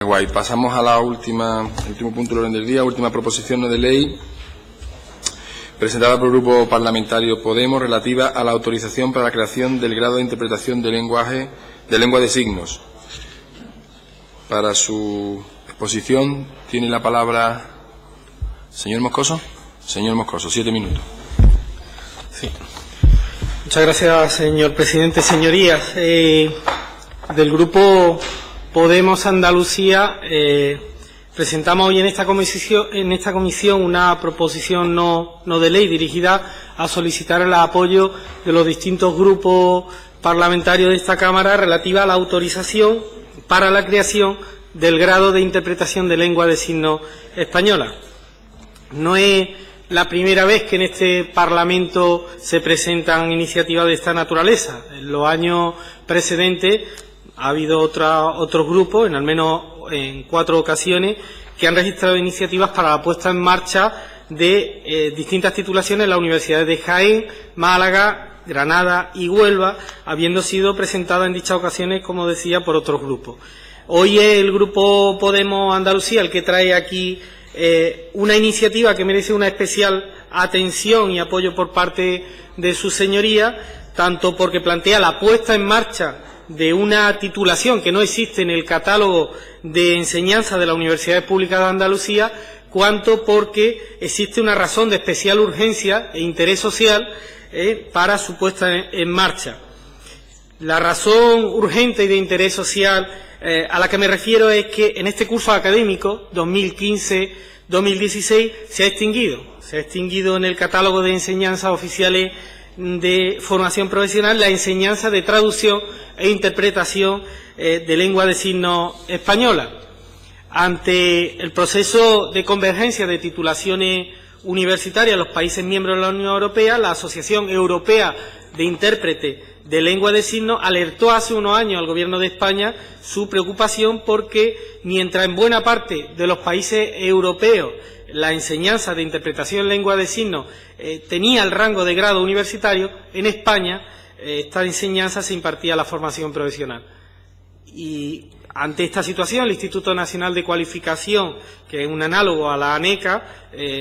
Guay, pasamos a la último punto del orden del día, última proposición no de ley presentada por el Grupo Parlamentario Podemos relativa a la autorización para la creación del grado de interpretación de lengua de signos. Para su exposición tiene la palabra señor Moscoso. Señor Moscoso, 7 minutos. Sí. Muchas gracias, señor presidente. Señorías, del Grupo Podemos Andalucía presentamos hoy en esta comisión una proposición no de ley dirigida a solicitar el apoyo de los distintos grupos parlamentarios de esta Cámara relativa a la autorización para la creación del grado de interpretación de lengua de signos española. No es la primera vez que en este Parlamento se presentan iniciativas de esta naturaleza. En los años precedentes ha habido otros grupos, al menos en 4 ocasiones, que han registrado iniciativas para la puesta en marcha de distintas titulaciones en las universidades de Jaén, Málaga, Granada y Huelva, habiendo sido presentadas en dichas ocasiones, como decía, por otros grupos. Hoy es el Grupo Podemos Andalucía el que trae aquí una iniciativa que merece una especial atención y apoyo por parte de su señoría, tanto porque plantea la puesta en marcha de una titulación que no existe en el catálogo de enseñanza de las Universidades Públicas de Andalucía, cuanto porque existe una razón de especial urgencia e interés social para su puesta en marcha. La razón urgente y de interés social a la que me refiero es que en este curso académico 2015-2016 se ha extinguido en el catálogo de enseñanzas oficiales de formación profesional la enseñanza de traducción e interpretación de lengua de signos española. Ante el proceso de convergencia de titulaciones universitarias en los países miembros de la Unión Europea, la Asociación Europea de Intérpretes de Lengua de Signos alertó hace unos años al Gobierno de España su preocupación porque, mientras en buena parte de los países europeos la enseñanza de interpretación en lengua de signos tenía el rango de grado universitario, en España esta enseñanza se impartía a la formación profesional. Y ante esta situación, el Instituto Nacional de Cualificación, que es un análogo a la ANECA,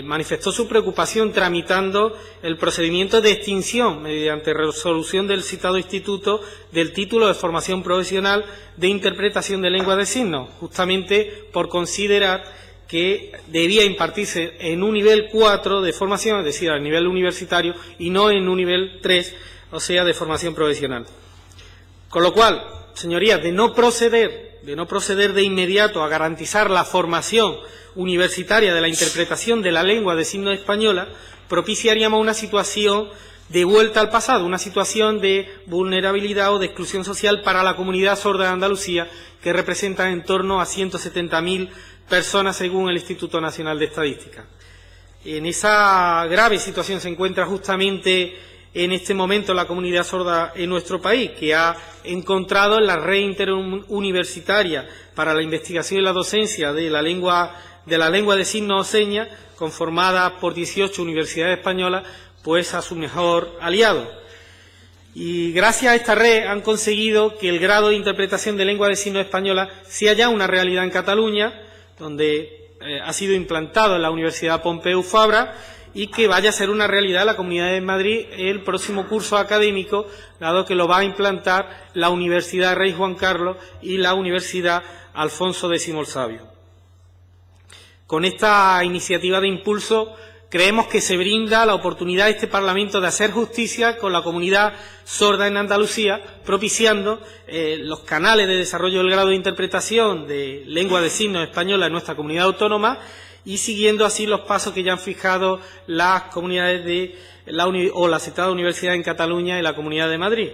manifestó su preocupación tramitando el procedimiento de extinción, mediante resolución del citado instituto, del título de formación profesional de interpretación de lengua de signos, justamente por considerar que debía impartirse en un nivel 4 de formación, es decir, al nivel universitario, y no en un nivel 3, o sea, de formación profesional. Con lo cual, señorías, de no proceder de inmediato a garantizar la formación universitaria de la interpretación de la lengua de signos española, propiciaríamos una situación de vuelta al pasado, una situación de vulnerabilidad o de exclusión social para la comunidad sorda de Andalucía, que representa en torno a 170.000 personas según el Instituto Nacional de Estadística. En esa grave situación se encuentra justamente en este momento la comunidad sorda en nuestro país, que ha encontrado en la red interuniversitaria para la investigación y la docencia de la lengua de signos o señas, conformada por 18 universidades españolas, pues a su mejor aliado. Y gracias a esta red han conseguido que el grado de interpretación de lengua de signos española sea ya una realidad en Cataluña, donde ha sido implantado en la Universidad Pompeu Fabra, y que vaya a ser una realidad en la Comunidad de Madrid el próximo curso académico, dado que lo va a implantar la Universidad Rey Juan Carlos y la Universidad Alfonso X el Sabio. Con esta iniciativa de impulso creemos que se brinda la oportunidad a este Parlamento de hacer justicia con la comunidad sorda en Andalucía, propiciando los canales de desarrollo del grado de interpretación de lengua de signos española en nuestra comunidad autónoma y siguiendo así los pasos que ya han fijado las comunidades de la citada Universidad en Cataluña y la Comunidad de Madrid.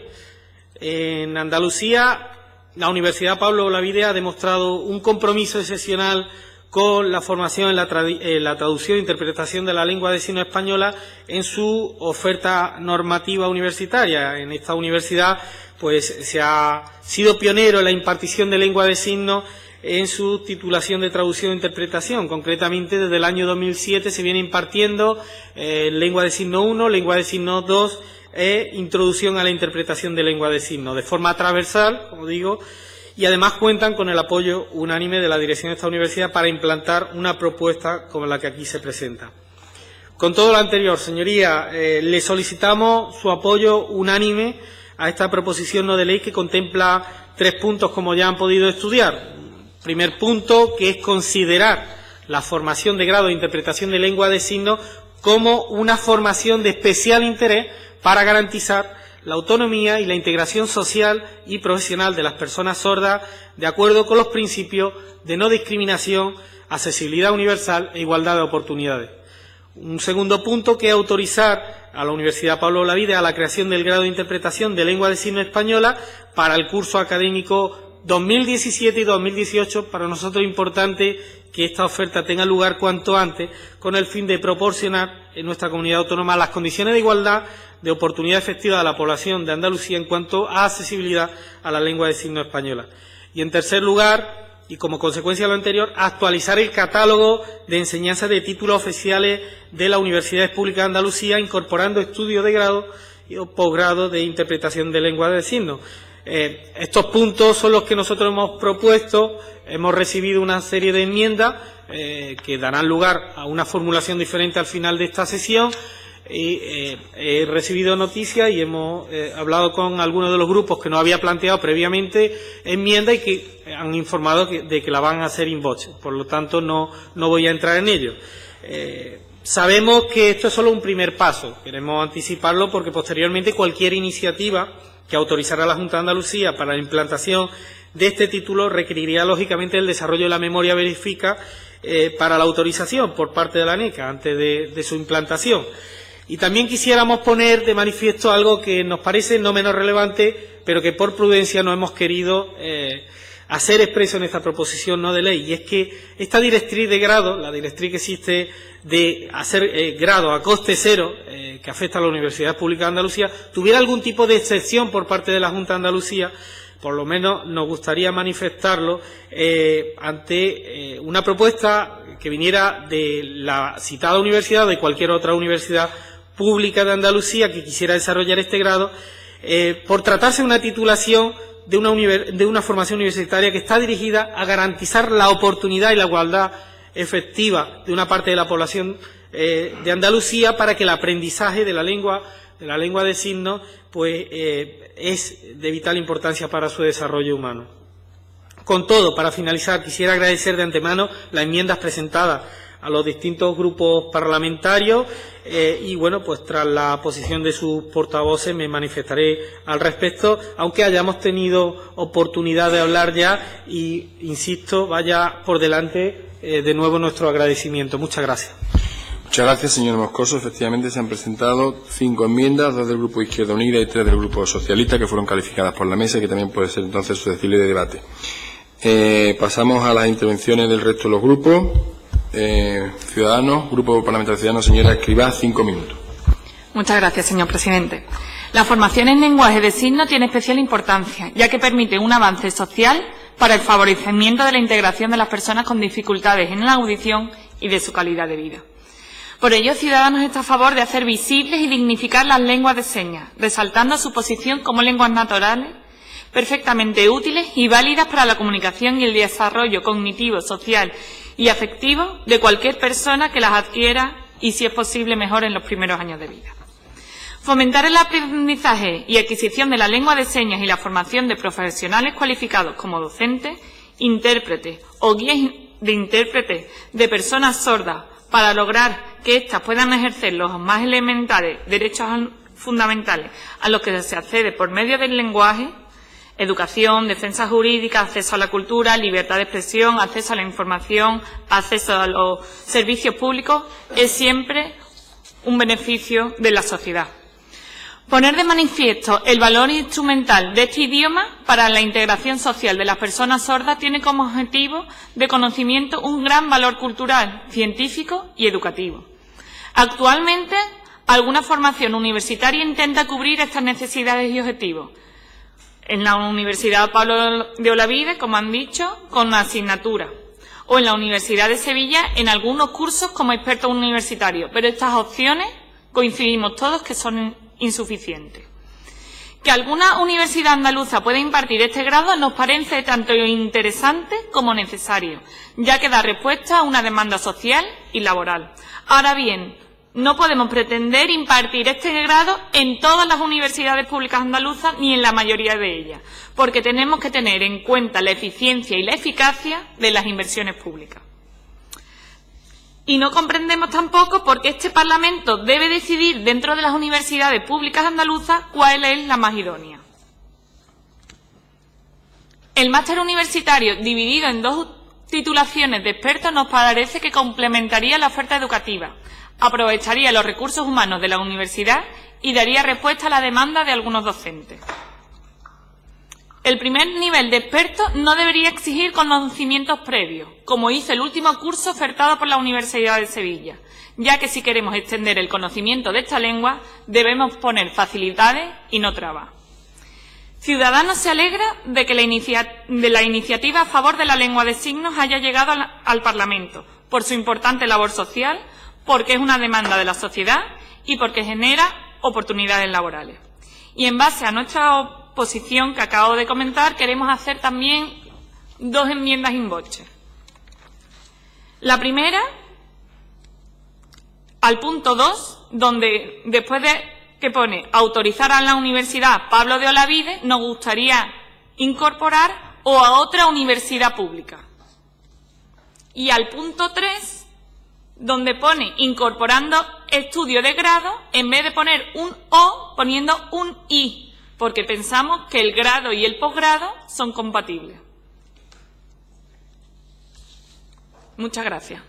En Andalucía, la Universidad Pablo Olavide ha demostrado un compromiso excepcional con la formación en la traducción e interpretación de la lengua de signos española en su oferta normativa universitaria. En esta universidad pues se ha sido pionero en la impartición de lengua de signos en su titulación de traducción e interpretación. Concretamente, desde el año 2007 se viene impartiendo lengua de signos 1, lengua de signos 2 e introducción a la interpretación de lengua de signos, de forma transversal, como digo, y además cuentan con el apoyo unánime de la dirección de esta universidad para implantar una propuesta como la que aquí se presenta. Con todo lo anterior, señoría, le solicitamos su apoyo unánime a esta proposición no de ley que contempla 3 puntos, como ya han podido estudiar. Primer punto, que es considerar la formación de grado de interpretación de lengua de signos como una formación de especial interés para garantizar la autonomía y la integración social y profesional de las personas sordas, de acuerdo con los principios de no discriminación, accesibilidad universal e igualdad de oportunidades. Un segundo punto, que es autorizar a la Universidad Pablo Olavide a la creación del grado de interpretación de lengua de signos española para el curso académico 2017 y 2018. Para nosotros es importante que esta oferta tenga lugar cuanto antes, con el fin de proporcionar en nuestra comunidad autónoma las condiciones de igualdad de oportunidad efectiva de la población de Andalucía en cuanto a accesibilidad a la lengua de signos española. Y en tercer lugar, y como consecuencia de lo anterior, actualizar el catálogo de enseñanza de títulos oficiales de las Universidades Públicas de Andalucía, incorporando estudios de grado y posgrado de interpretación de lengua de signos. Estos puntos son los que nosotros hemos propuesto. Hemos recibido una serie de enmiendas que darán lugar a una formulación diferente al final de esta sesión. Y he recibido noticias y hemos hablado con algunos de los grupos que nos había planteado previamente enmienda y que han informado de que la van a hacer in voce. Por lo tanto, no voy a entrar en ello. Sabemos que esto es solo un primer paso. Queremos anticiparlo porque posteriormente cualquier iniciativa que autorizara a la Junta de Andalucía para la implantación de este título requeriría lógicamente el desarrollo de la memoria verifica para la autorización por parte de la ANECA antes de su implantación. Y también quisiéramos poner de manifiesto algo que nos parece no menos relevante, pero que por prudencia no hemos querido hacer expreso en esta proposición no de ley, y es que esta directriz de grado, la directriz que existe de hacer grado a coste cero, que afecta a la Universidad Pública de Andalucía, tuviera algún tipo de excepción por parte de la Junta de Andalucía. Por lo menos nos gustaría manifestarlo ante una propuesta que viniera de la citada universidad o de cualquier otra universidad pública de Andalucía que quisiera desarrollar este grado, por tratarse de una titulación de una formación universitaria que está dirigida a garantizar la oportunidad y la igualdad efectiva de una parte de la población de Andalucía para que el aprendizaje de la lengua de signos pues es de vital importancia para su desarrollo humano. Con todo, para finalizar, quisiera agradecer de antemano las enmiendas presentadas a los distintos grupos parlamentarios y, bueno, pues tras la posición de sus portavoces me manifestaré al respecto, aunque hayamos tenido oportunidad de hablar ya y, insisto, vaya por delante de nuevo nuestro agradecimiento. Muchas gracias. Muchas gracias, señor Moscoso. Efectivamente, se han presentado 5 enmiendas, 2 del Grupo Izquierda Unida y 3 del Grupo Socialista, que fueron calificadas por la mesa y que también puede ser entonces susceptible de debate. Pasamos a las intervenciones del resto de los grupos. Ciudadanos, Grupo Parlamentario Ciudadano, señora Escrivá, 5 minutos. Muchas gracias, señor presidente. La formación en lenguaje de signos tiene especial importancia, ya que permite un avance social para el favorecimiento de la integración de las personas con dificultades en la audición y de su calidad de vida. Por ello, Ciudadanos está a favor de hacer visibles y dignificar las lenguas de señas, resaltando su posición como lenguas naturales, perfectamente útiles y válidas para la comunicación y el desarrollo cognitivo, social y afectivo de cualquier persona que las adquiera y, si es posible, mejor en los primeros años de vida. Fomentar el aprendizaje y adquisición de la lengua de señas y la formación de profesionales cualificados como docentes, intérpretes o guías de intérpretes de personas sordas para lograr que éstas puedan ejercer los más elementales derechos fundamentales a los que se accede por medio del lenguaje, educación, defensa jurídica, acceso a la cultura, libertad de expresión, acceso a la información, acceso a los servicios públicos, es siempre un beneficio de la sociedad. Poner de manifiesto el valor instrumental de este idioma para la integración social de las personas sordas tiene como objetivo de conocimiento un gran valor cultural, científico y educativo. Actualmente, alguna formación universitaria intenta cubrir estas necesidades y objetivos. En la Universidad Pablo de Olavide, como han dicho, con asignatura, o en la Universidad de Sevilla en algunos cursos como expertos universitarios, pero estas opciones coincidimos todos que son insuficientes. Que alguna universidad andaluza pueda impartir este grado nos parece tanto interesante como necesario, ya que da respuesta a una demanda social y laboral. Ahora bien, no podemos pretender impartir este grado en todas las universidades públicas andaluzas ni en la mayoría de ellas, porque tenemos que tener en cuenta la eficiencia y la eficacia de las inversiones públicas. Y no comprendemos tampoco por qué este Parlamento debe decidir dentro de las universidades públicas andaluzas cuál es la más idónea. El máster universitario dividido en 2 titulaciones de expertos nos parece que complementaría la oferta educativa, aprovecharía los recursos humanos de la universidad y daría respuesta a la demanda de algunos docentes. El primer nivel de experto no debería exigir conocimientos previos, como hizo el último curso ofertado por la Universidad de Sevilla, ya que si queremos extender el conocimiento de esta lengua, debemos poner facilidades y no trabas. Ciudadanos se alegra de que la iniciativa a favor de la lengua de signos haya llegado al Parlamento, por su importante labor social, porque es una demanda de la sociedad y porque genera oportunidades laborales. Y en base a nuestra posición que acabo de comentar, queremos hacer también 2 enmiendas in voce. La primera, al punto 2, donde después de que pone autorizar a la Universidad Pablo de Olavide, nos gustaría incorporar o a otra universidad pública. Y al punto 3, donde pone incorporando estudio de grado, en vez de poner un O, poniendo un I, porque pensamos que el grado y el posgrado son compatibles. Muchas gracias.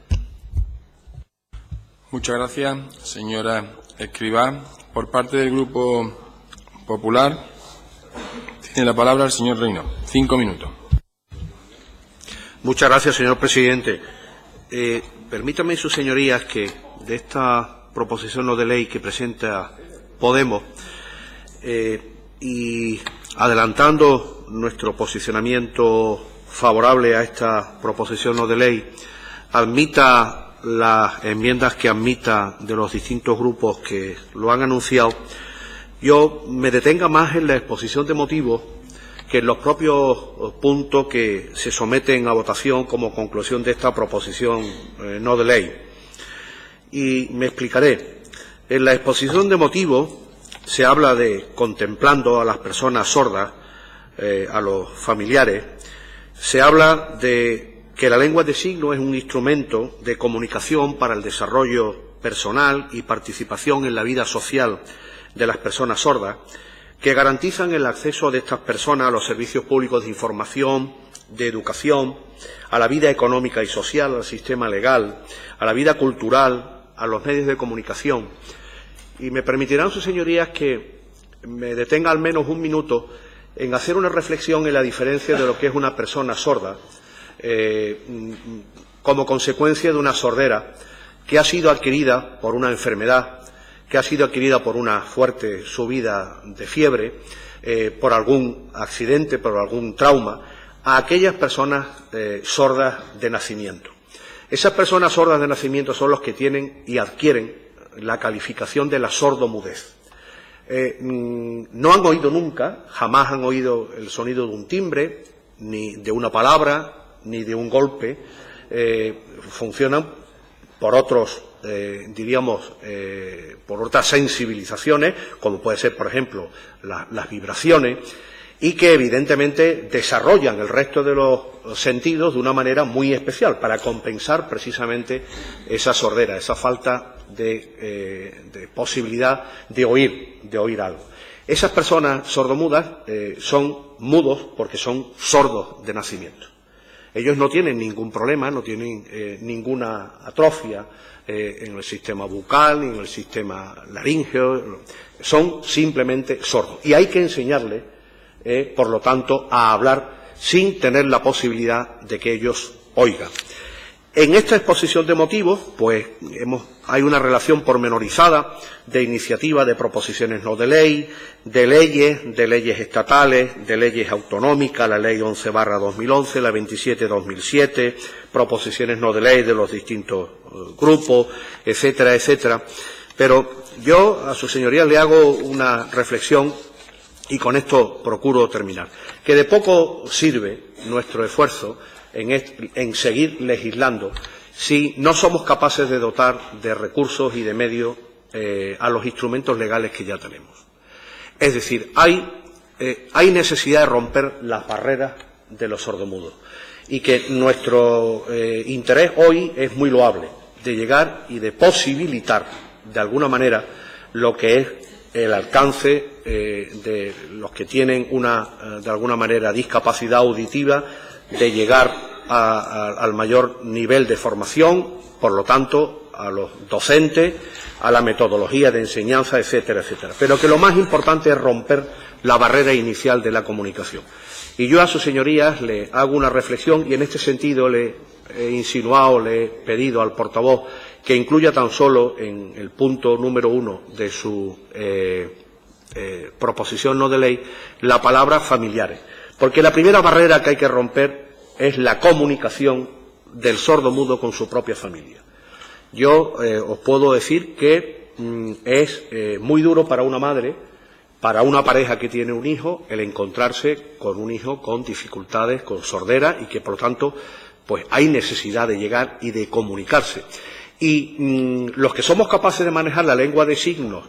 Muchas gracias, señora Escrivá. Por parte del Grupo Popular, tiene la palabra el señor Reino. 5 minutos. Muchas gracias, señor presidente. Permítanme, sus señorías, que de esta proposición no de ley que presenta Podemos, y adelantando nuestro posicionamiento favorable a esta proposición no de ley, admita las enmiendas que admita de los distintos grupos que lo han anunciado, yo me detenga más en la exposición de motivos que en los propios puntos que se someten a votación como conclusión de esta proposición no de ley. Y me explicaré. En la exposición de motivos se habla de contemplando a las personas sordas, a los familiares, se habla de que la lengua de signos es un instrumento de comunicación para el desarrollo personal y participación en la vida social de las personas sordas, que garantizan el acceso de estas personas a los servicios públicos de información, de educación, a la vida económica y social, al sistema legal, a la vida cultural, a los medios de comunicación. Y me permitirán sus señorías que me detenga al menos un minuto en hacer una reflexión en la diferencia de lo que es una persona sorda, como consecuencia de una sordera que ha sido adquirida por una enfermedad, que ha sido adquirida por una fuerte subida de fiebre, por algún accidente, por algún trauma, a aquellas personas sordas de nacimiento. Esas personas sordas de nacimiento son los que tienen y adquieren la calificación de la sordomudez. No han oído nunca, jamás han oído el sonido de un timbre, ni de una palabra, ni de un golpe. Funcionan por otros, por otras sensibilizaciones, como puede ser, por ejemplo, las vibraciones, y que evidentemente desarrollan el resto de los sentidos de una manera muy especial para compensar precisamente esa sordera, esa falta de posibilidad de oír algo. Esas personas sordomudas son mudos porque son sordos de nacimiento. Ellos no tienen ningún problema, no tienen ninguna atrofia en el sistema bucal ni en el sistema laríngeo, son simplemente sordos. Y hay que enseñarles, por lo tanto, a hablar sin tener la posibilidad de que ellos oigan. En esta exposición de motivos, pues hay una relación pormenorizada de iniciativa de proposiciones no de ley, de leyes estatales, de leyes autonómicas, la ley 11/2011, la 27/2007, proposiciones no de ley de los distintos grupos, etcétera, etcétera. Pero yo a sus señorías le hago una reflexión y con esto procuro terminar, que de poco sirve nuestro esfuerzo en seguir legislando si no somos capaces de dotar de recursos y de medios a los instrumentos legales que ya tenemos. Es decir, hay necesidad de romper las barreras de los sordomudos y que nuestro interés hoy es muy loable, de llegar y de posibilitar de alguna manera lo que es el alcance de los que tienen de alguna manera discapacidad auditiva, de llegar al mayor nivel de formación, por lo tanto a los docentes, a la metodología de enseñanza, etcétera, etcétera. Pero que lo más importante es romper la barrera inicial de la comunicación. Y yo a sus señorías le hago una reflexión y en este sentido le he insinuado, le he pedido al portavoz que incluya tan solo en el punto número 1 de su proposición no de ley la palabra familiares. Porque la primera barrera que hay que romper es la comunicación del sordomudo con su propia familia. Yo os puedo decir que es muy duro para una madre, para una pareja que tiene un hijo, el encontrarse con un hijo con dificultades, con sordera y que, por lo tanto, pues hay necesidad de llegar y de comunicarse. Y los que somos capaces de manejar la lengua de signos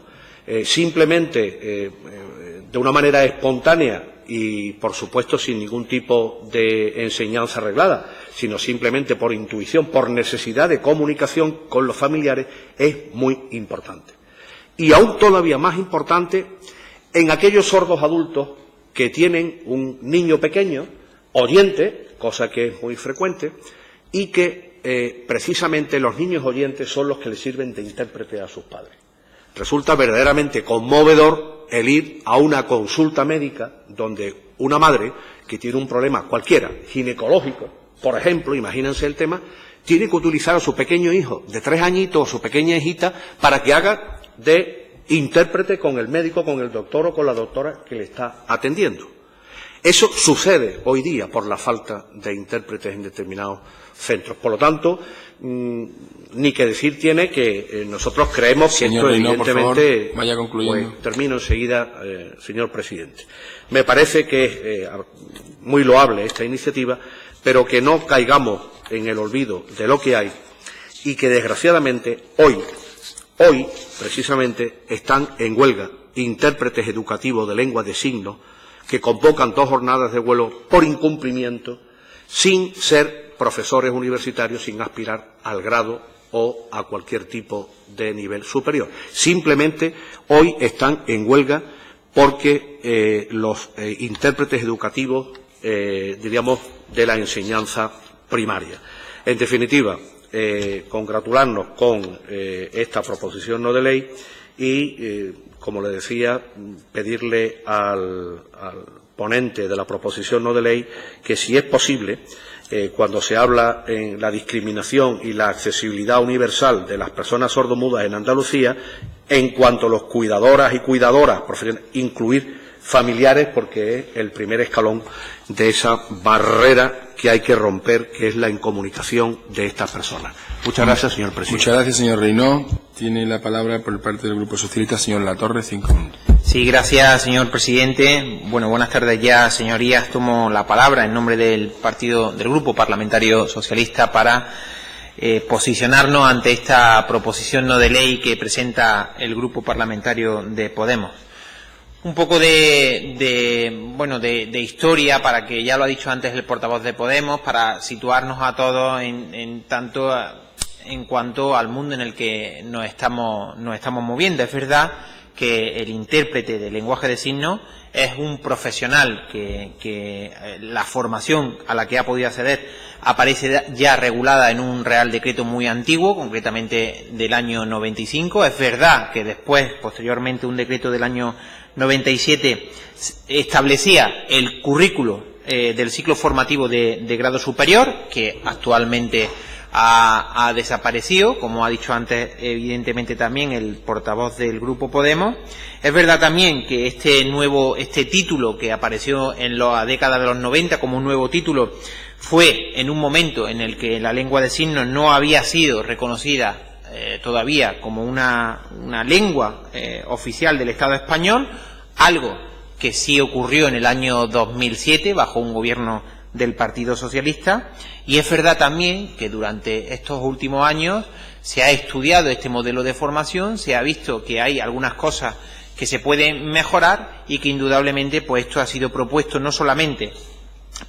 simplemente de una manera espontánea y, por supuesto, sin ningún tipo de enseñanza arreglada, sino simplemente por intuición, por necesidad de comunicación con los familiares, es muy importante. Y aún todavía más importante en aquellos sordos adultos que tienen un niño pequeño, oyente, cosa que es muy frecuente, y que precisamente los niños oyentes son los que les sirven de intérprete a sus padres. Resulta verdaderamente conmovedor el ir a una consulta médica donde una madre que tiene un problema cualquiera, ginecológico, por ejemplo, imagínense el tema, tiene que utilizar a su pequeño hijo de 3 añitos o su pequeña hijita para que haga de intérprete con el médico, con el doctor o con la doctora que le está atendiendo. Eso sucede hoy día por la falta de intérpretes en determinados centros. Por lo tanto, ni que decir tiene que nosotros creemos que señor esto Reino, evidentemente... por favor, vaya concluyendo. Pues, termino enseguida, señor presidente. Me parece que es muy loable esta iniciativa, pero que no caigamos en el olvido de lo que hay y que desgraciadamente hoy precisamente están en huelga intérpretes educativos de lengua de signos que convocan 2 jornadas de vuelo por incumplimiento sin ser profesores universitarios, sin aspirar al grado o a cualquier tipo de nivel superior. Simplemente hoy están en huelga porque los intérpretes educativos, diríamos, de la enseñanza primaria. En definitiva, congratularnos con esta proposición no de ley y, como le decía, pedirle al ponente de la proposición no de ley que, si es posible, cuando se habla en la discriminación y la accesibilidad universal de las personas sordomudas en Andalucía, en cuanto a los cuidadoras y cuidadoras, incluir familiares, porque es el primer escalón de esa barrera que hay que romper, que es la incomunicación de estas personas. Muchas gracias, señor presidente. Muchas gracias, señor Reino. Tiene la palabra por parte del Grupo Socialista, señor Latorre, 5 minutos. Sí, gracias, señor presidente. Bueno, buenas tardes ya, señorías. Tomo la palabra en nombre del Grupo Parlamentario Socialista para posicionarnos ante esta proposición no de ley que presenta el Grupo Parlamentario de Podemos. Un poco de historia, para que, ya lo ha dicho antes el portavoz de Podemos, para situarnos a todos en cuanto al mundo en el que nos estamos moviendo. Es verdad que el intérprete de lenguaje de signos es un profesional que la formación a la que ha podido acceder aparece ya regulada en un Real Decreto muy antiguo, concretamente del año 95. Es verdad que después, posteriormente, un decreto del año 97 establecía el currículo del ciclo formativo de grado superior, que actualmente ha desaparecido, como ha dicho antes evidentemente también el portavoz del Grupo Podemos. Es verdad también que este título que apareció en la década de los 90 como un nuevo título fue en un momento en el que la lengua de signos no había sido reconocida todavía como una lengua oficial del Estado español, algo que sí ocurrió en el año 2007 bajo un gobierno del Partido Socialista, y es verdad también que durante estos últimos años se ha estudiado este modelo de formación, se ha visto que hay algunas cosas que se pueden mejorar y que indudablemente pues esto ha sido propuesto no solamente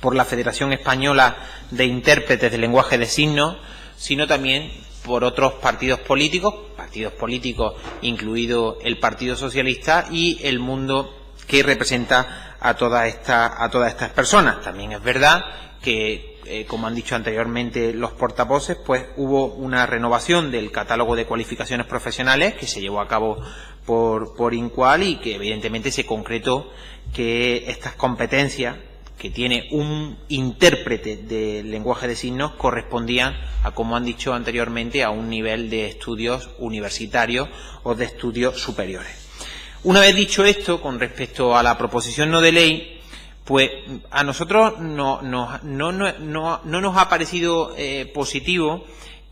por la Federación Española de Intérpretes de Lenguaje de Signos, sino también por otros partidos políticos incluido el Partido Socialista y el mundo que representa a todas estas personas. También es verdad que, como han dicho anteriormente los portavoces, pues hubo una renovación del catálogo de cualificaciones profesionales que se llevó a cabo por INCUAL y que evidentemente se concretó que estas competencias que tiene un intérprete de lenguaje de signos correspondían a, como han dicho anteriormente, a un nivel de estudios universitarios o de estudios superiores. Una vez dicho esto, con respecto a la proposición no de ley, pues a nosotros no nos ha parecido positivo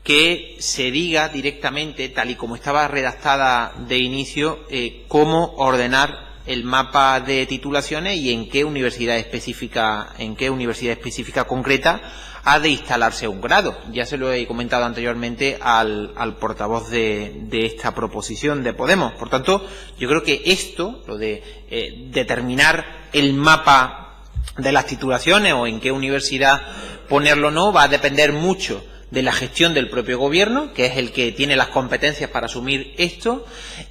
que se diga directamente, tal y como estaba redactada de inicio, cómo ordenar el mapa de titulaciones y en qué universidad específica concreta ha de instalarse un grado. Ya se lo he comentado anteriormente al portavoz de esta proposición de Podemos. Por tanto, yo creo que esto, lo de determinar el mapa de las titulaciones o en qué universidad ponerlo no, va a depender mucho de la gestión del propio gobierno, que es el que tiene las competencias para asumir esto,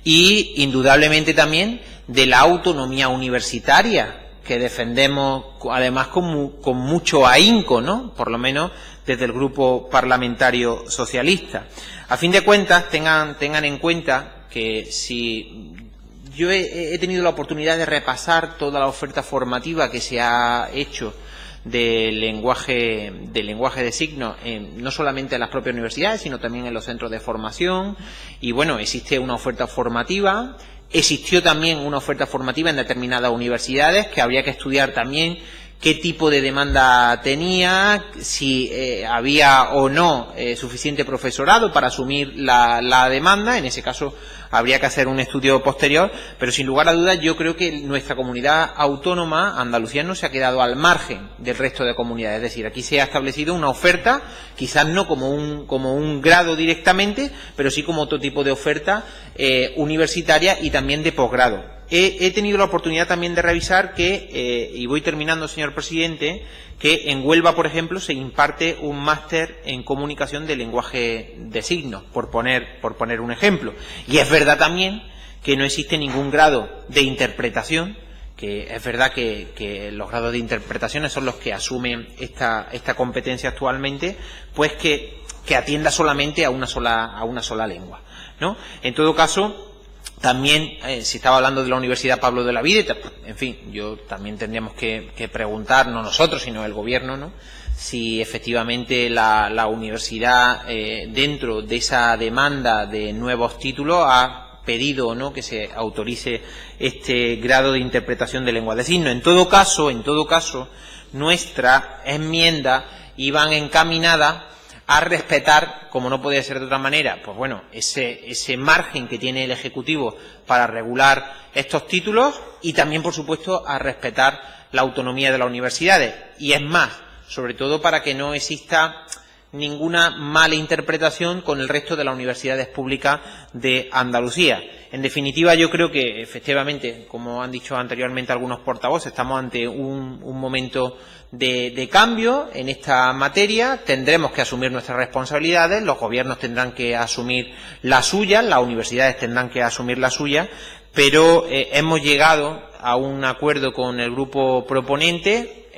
y indudablemente también de la autonomía universitaria, que defendemos además con mucho ahínco, ¿no? Por lo menos desde el Grupo Parlamentario Socialista. A fin de cuentas, tengan en cuenta que si yo he tenido la oportunidad de repasar toda la oferta formativa que se ha hecho de lenguaje de signos, no solamente en las propias universidades, sino también en los centros de formación, y bueno, existe una oferta formativa. Existió también una oferta formativa en determinadas universidades que habría que estudiar también qué tipo de demanda tenía, si había o no suficiente profesorado para asumir la demanda. En ese caso habría que hacer un estudio posterior, pero sin lugar a dudas yo creo que nuestra comunidad autónoma, Andalucía, no se ha quedado al margen del resto de comunidades. Es decir, aquí se ha establecido una oferta, quizás no como un grado directamente, pero sí como otro tipo de oferta universitaria y también de posgrado. He tenido la oportunidad también de revisar que, y voy terminando, señor presidente, que en Huelva, por ejemplo, se imparte un máster en comunicación de lenguaje de signos, por poner un ejemplo. Y es verdad también que no existe ningún grado de interpretación, que es verdad que los grados de interpretación son los que asumen esta competencia actualmente, pues que atienda solamente a una sola lengua, ¿no? En todo caso, también se estaba hablando de la Universidad Pablo de Olavide. En fin, yo también tendríamos que preguntar, no nosotros, sino el Gobierno, ¿no?, si efectivamente la universidad, dentro de esa demanda de nuevos títulos, ha pedido o no que se autorice este grado de interpretación de lengua de signos. En todo caso, nuestra enmienda iban encaminada a respetar, como no podía ser de otra manera, pues bueno, ese margen que tiene el Ejecutivo para regular estos títulos, y también, por supuesto, a respetar la autonomía de las universidades. Y es más, sobre todo para que no exista ninguna mala interpretación con el resto de las universidades públicas de Andalucía. En definitiva, yo creo que, efectivamente, como han dicho anteriormente algunos portavoces, estamos ante un momento de cambio en esta materia. Tendremos que asumir nuestras responsabilidades, los gobiernos tendrán que asumir las suyas, las universidades tendrán que asumir las suyas, pero hemos llegado a un acuerdo con el grupo proponente.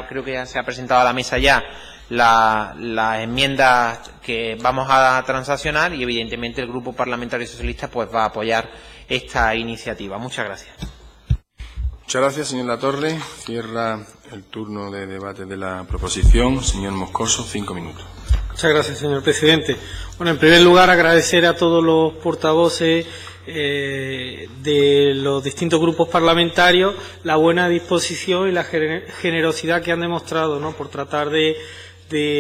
Creo que ya se ha presentado a la mesa ya las enmiendas que vamos a transaccionar, y evidentemente el Grupo Parlamentario Socialista pues va a apoyar esta iniciativa. Muchas gracias. Muchas gracias, señor Latorre. Cierra el turno de debate de la proposición. Señor Moscoso, 5 minutos. Muchas gracias, señor presidente. Bueno, en primer lugar, agradecer a todos los portavoces de los distintos grupos parlamentarios la buena disposición y la generosidad que han demostrado, ¿no?, por tratar de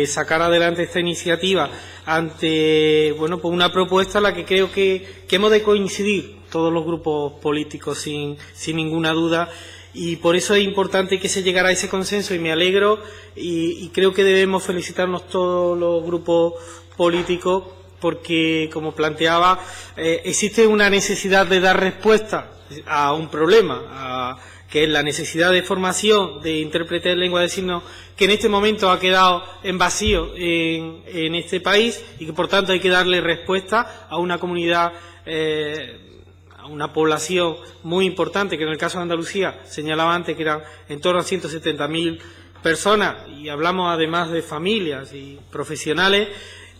sacar adelante esta iniciativa ante, bueno, pues una propuesta en la que creo que hemos de coincidir todos los grupos políticos sin ninguna duda, Y por eso es importante que se llegara a ese consenso, y me alegro, y creo que debemos felicitarnos todos los grupos políticos, porque, como planteaba, existe una necesidad de dar respuesta a un problema, que es la necesidad de formación de intérpretes de lengua de signos, que en este momento ha quedado en vacío en este país, y que por tanto hay que darle respuesta a una comunidad, a una población muy importante, que en el caso de Andalucía señalaba antes que eran en torno a 170.000 personas, y hablamos además de familias y profesionales.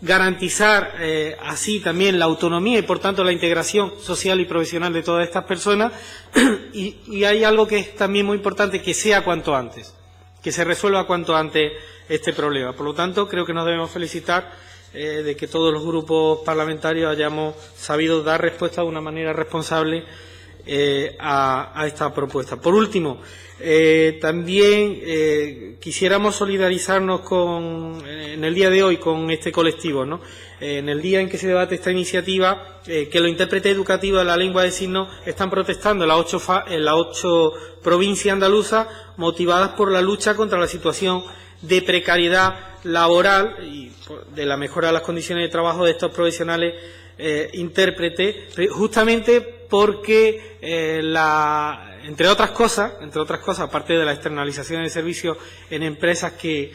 Garantizar así también la autonomía y por tanto la integración social y profesional de todas estas personas, y hay algo que es también muy importante, que sea cuanto antes, que se resuelva cuanto antes este problema. Por lo tanto, creo que nos debemos felicitar de que todos los grupos parlamentarios hayamos sabido dar respuesta de una manera responsable a esta propuesta. Por último, también quisiéramos solidarizarnos en el día de hoy con este colectivo, ¿no? En el día en que se debate esta iniciativa, que los intérpretes educativos de la lengua de signos están protestando en las 8 provincias andaluzas, motivadas por la lucha contra la situación de precariedad laboral y de la mejora de las condiciones de trabajo de estos profesionales intérpretes, justamente porque entre otras cosas, aparte de la externalización de servicios en empresas que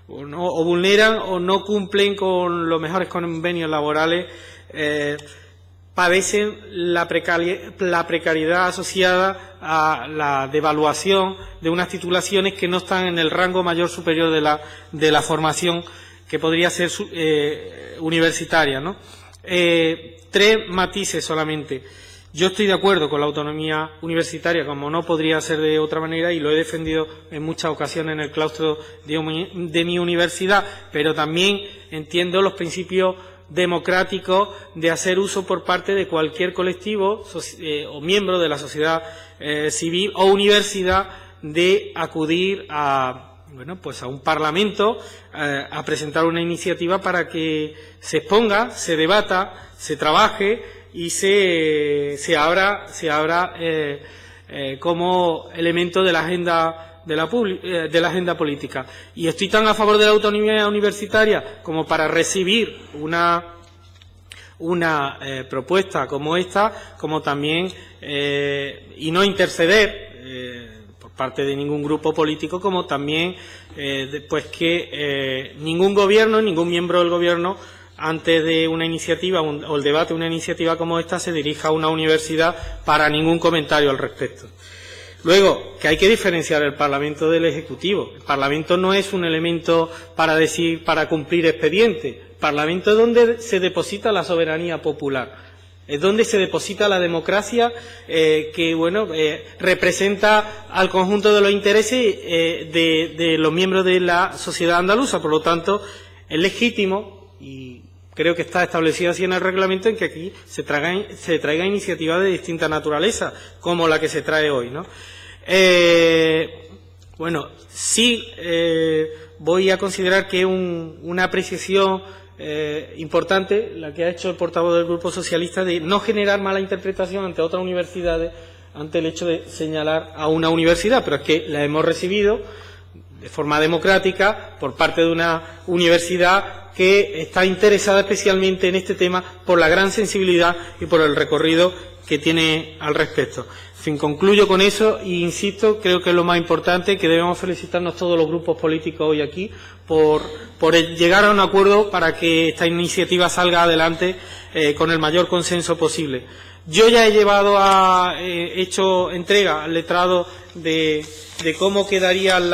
o vulneran o no cumplen con los mejores convenios laborales, padecen la precariedad asociada a la devaluación de unas titulaciones que no están en el rango mayor superior de la formación que podría ser universitaria, ¿no? 3 matices solamente. Yo estoy de acuerdo con la autonomía universitaria, como no podría ser de otra manera, y lo he defendido en muchas ocasiones en el claustro de mi universidad, pero también entiendo los principios democráticos de hacer uso por parte de cualquier colectivo o miembro de la sociedad civil o universidad de acudir a un parlamento a presentar una iniciativa para que se exponga, se debata, se trabaje y se abra como elemento de la agenda de la agenda política. Y estoy tan a favor de la autonomía universitaria como para recibir una propuesta como esta, como también y no interceder por parte de ningún grupo político, como también que ningún gobierno, ningún miembro del gobierno, antes de una iniciativa o el debate de una iniciativa como esta, se dirija a una universidad para ningún comentario al respecto. Luego, que hay que diferenciar el Parlamento del Ejecutivo. El Parlamento no es un elemento para cumplir expediente. El Parlamento es donde se deposita la soberanía popular. Es donde se deposita la democracia que representa al conjunto de los intereses de los miembros de la sociedad andaluza. Por lo tanto, es legítimo, y creo que está establecido así en el reglamento, en que aquí se traiga iniciativas de distinta naturaleza, como la que se trae hoy, ¿no? Voy a considerar que es una apreciación importante la que ha hecho el portavoz del Grupo Socialista, de no generar mala interpretación ante otras universidades ante el hecho de señalar a una universidad, pero es que la hemos recibido de forma democrática por parte de una universidad que está interesada especialmente en este tema por la gran sensibilidad y por el recorrido que tiene al respecto. En fin, concluyo con eso e insisto, creo que es lo más importante, que debemos felicitarnos todos los grupos políticos hoy aquí por llegar a un acuerdo para que esta iniciativa salga adelante con el mayor consenso posible. Yo ya he hecho entrega al letrado de cómo quedarían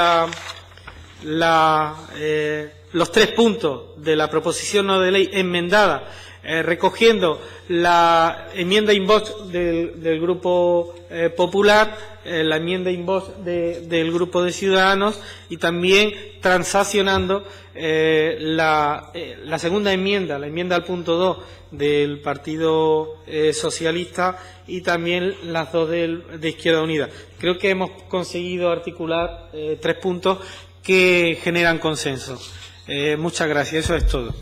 los 3 puntos de la proposición no de ley enmendada, recogiendo la enmienda in voce del Grupo Popular, la enmienda in voce del Grupo de Ciudadanos, y también transaccionando la segunda enmienda, la enmienda al punto 2 del Partido Socialista, y también las 2 de Izquierda Unida. Creo que hemos conseguido articular 3 puntos que generan consenso. Muchas gracias, eso es todo.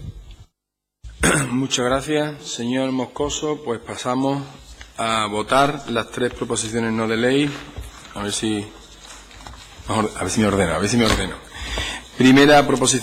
Muchas gracias, señor Moscoso. Pues pasamos a votar las 3 proposiciones no de ley A ver si me ordeno. Primera proposición.